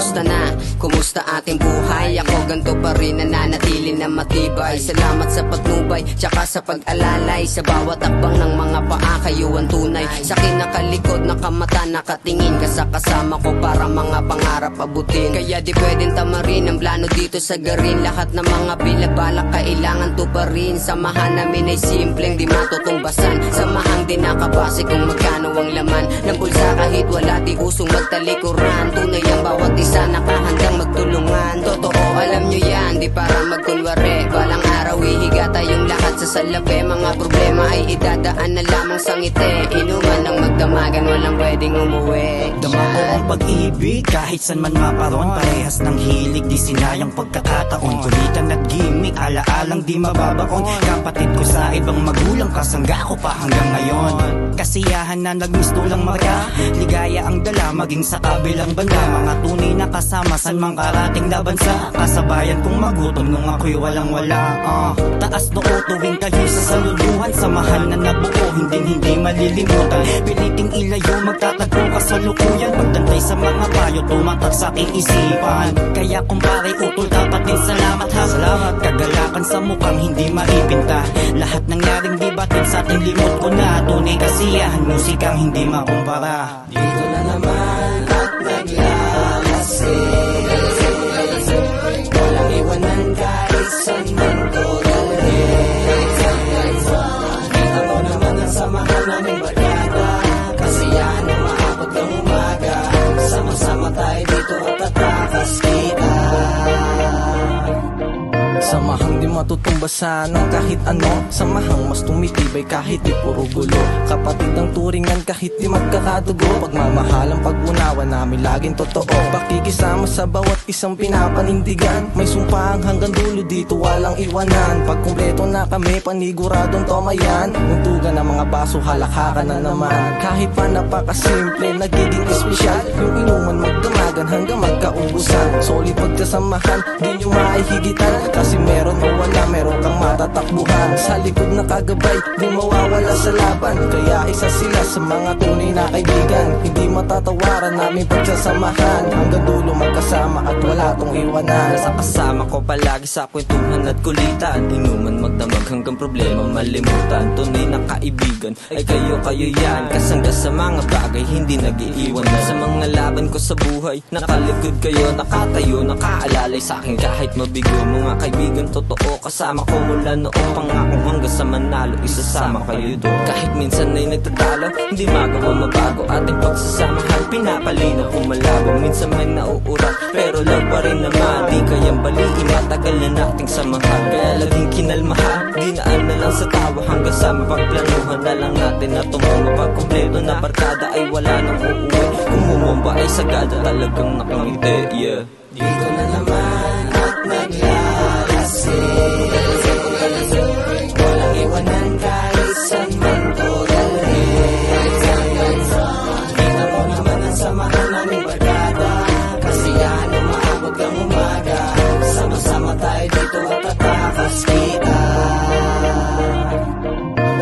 Kumusta na? Kumusta ating buhay? Ako ganto pa rin, nananatili na matibay. Salamat sa patnubay, tsaka sa pag-alalay. Sa bawat akbang ng mga paa, kayo ang tunay. Sa kinakalikod, nakamata, nakatingin ka sa kasama ko para mga pangarap abutin. Kaya di pwedeng tamarin ang plano dito sa garin. Lahat ng mga binabalak kailangan tuparin. Samahan namin ay simpleng di matutungbasan. Samahang di nakabase kung magkano ang laman ng bulsa kahit wala di usong magtalikuran. Tunay ang bawat isa nakahandang magtulungan. Totoo alam nyo yan, di para magkunwari. Balang araw ihiga tayong lahat sa salapi. Mga problema ay idadaan na lamang sa ngiti. Inuman ng magdamagan, walang pwedeng umuwi. Dama ko ang pag-ibig kahit san man maparon. Parehas ng hilig, di sinayang pagkakataon. Kulitan at gimmick, alaalang di mababaon. Kapatid ko sa ibang magulang, kasangga ko pa hanggang ngayon. Kasiyahan na nagmistulang marka, ligaya ang dala maging sa kabilang banda. Mga tunay na kasama san mang karating na bansa. Kasabayan kong magutom nung ako'y walang-wala. Taas noo tuwing kayo sa saluduhan. Samahan na nabuo, hindi malilimutan. Piliting ilayo, magtatagpo kasalukuyan. Pagdantay sa mga payo, tumatak sa aking isipan. Kaya kumpare utol, dapat din salamat ha. Salamat. Kagalakan sa mukhang hindi maipinta. Lahat nangyaring di batin sa ating limot ko na. Tunay kasiyahan, musikang hindi makumpara. Dito na naman at naglalasing. Walang iwanan kahit saan man ko dalhin. Kita mo naman ang samahan naming barkada. Kasiyahan na maabot ng umaga. Sama-sama tayo dito at tatakas kita. Samahang di matutumbasan ng kahit ano. Samahang mas tumitibay kahit di puro gulo. Kapatid ng turingan kahit di magkakadugo. Pagmamahalang pag-unawa namin laging totoo. Pakikisama sa bawat isang pinapanindigan. May sumpahang hanggang dulo dito walang iwanan. Pag kumpleto na kami paniguradong tomayan. Untugan ng mga baso halakakan na naman. Kahit pa napakasimple nagiging espesyal. Yung inuman magdamagan hanggang magkaubusan. Solid pagkasamahan di nyo maihigitan. Kasi meron o wala, meron kang matatakbuhan. Sa likod na kagabay, di mawawala sa laban. Kaya isa sila sa mga tunay na kaibigan. Hindi matatawaran namin pagsasamahan. Hanggang dulo magkasama at wala tong iwanan. Nasa kasama ko palagi sa kwentuhan at kulitan. Inuman magdamag hanggang problema malimutan. Tunay na kaibigan ay kayo yan. Kasangga sa mga bagay hindi nag-iiwan. Sa mga laban ko sa buhay, nakalikod kayo, nakatayo, nakaalalay sa akin kahit mabigo. Mga kaibigan totoo kasama ko mula noong pangakong hanggang sa manalo, isasama kayo doon. Kahit minsan ay nagtatalo, hindi magawa mabago ating pagsasamahan. Pinapalinaw kung malabo, minsan may nauurat, pero love pa rin naman. Di kayang baliin, matagal na nating samahan. Kaya laging kinalmahan, dinaan na lang sa tawa hanggang sa mapagplanuhan na lang natin na tumama. Pag kumpleto na barkada ay wala nang uuwi. Kung bumomba ay sagada talagang nakangiti, yeah. Dito na naman at naglalasing. Walang iwanan kahit saan man ko dalhin. Kita mo naman ang samahan naming barkada. Kasiyahan na maabot ng umaga. Sama-sama tayo dito at tatakas kita.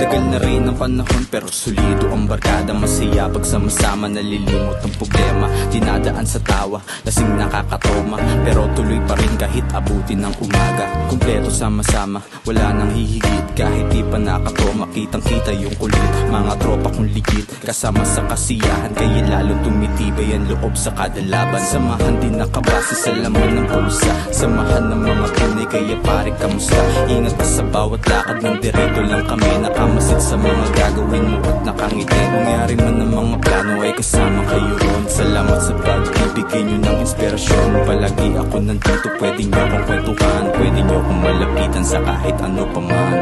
Tagal na rin ang panahon pero solido ang barkada. Masaya pag sama-sama, nalilimot ang problema. Dinadaan sa tawa, lasing nakakatoma, pero tuloy pa rin kahit abutin ng umaga. Kumpleto sama-sama, wala nang hihigit. Kahit di pa nakatoma, kitang-kita yung kulit. Mga tropa kong ligid, kasama sa kasiyahan. Kaya lalong tumitibay ang loob sa kada laban. Samahan din nakabase sa laman ng pulsa. Samahan ng mga tunay, kaya pare kamusta? Ingat ka sa bawat lakad, ng direto lang kami. Nakamasid sa mga gagawin mo at nakangiti. Nangyari man ang mga plano ay kasama kayo ron. Salamat sa pagbibigay nyo ng inspirasyon. Palagi ako nandito, pwede nyo akong kwentuhan. Pwede nyo akong malapitan sa kahit ano pa man.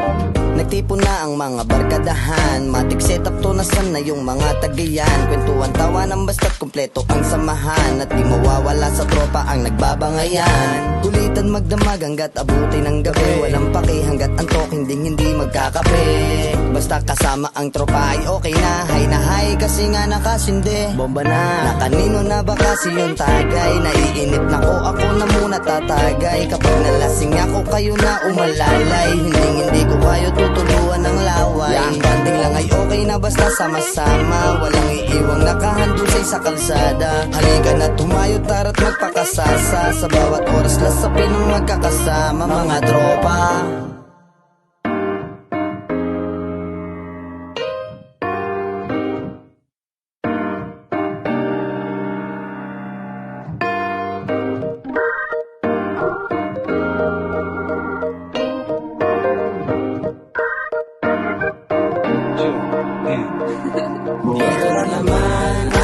Nagtipon na ang mga barkadahan. Matik setup to na sana yung mga tagayan. Kwentuhan, tawanan basta't kumpleto ang samahan. At di mawawala sa tropa ang nagbabangayan. Kulitan magdamag hanggat abuti ng gabi. Walang paki hanggat antok hindi magkakape. Basta kasama ang tropa ay okay na. Hay na hay kasi nga nakasindi. Bomba na, nakanino na ba kasi yung tagay. Naiinip na ko, ako na muna tatagay. Kapag nalasing ako kayo na umalalay. Hindi ko kayo tutuluan ng laway. Yang banding lang ay okay okay na basta sama-sama. Walang iiwang nakahandusay sa kalsada. Halika na tumayo, tara't magpakasasa. Sa bawat oras lasapin ng magkakasama, mga tropa. Dito na naman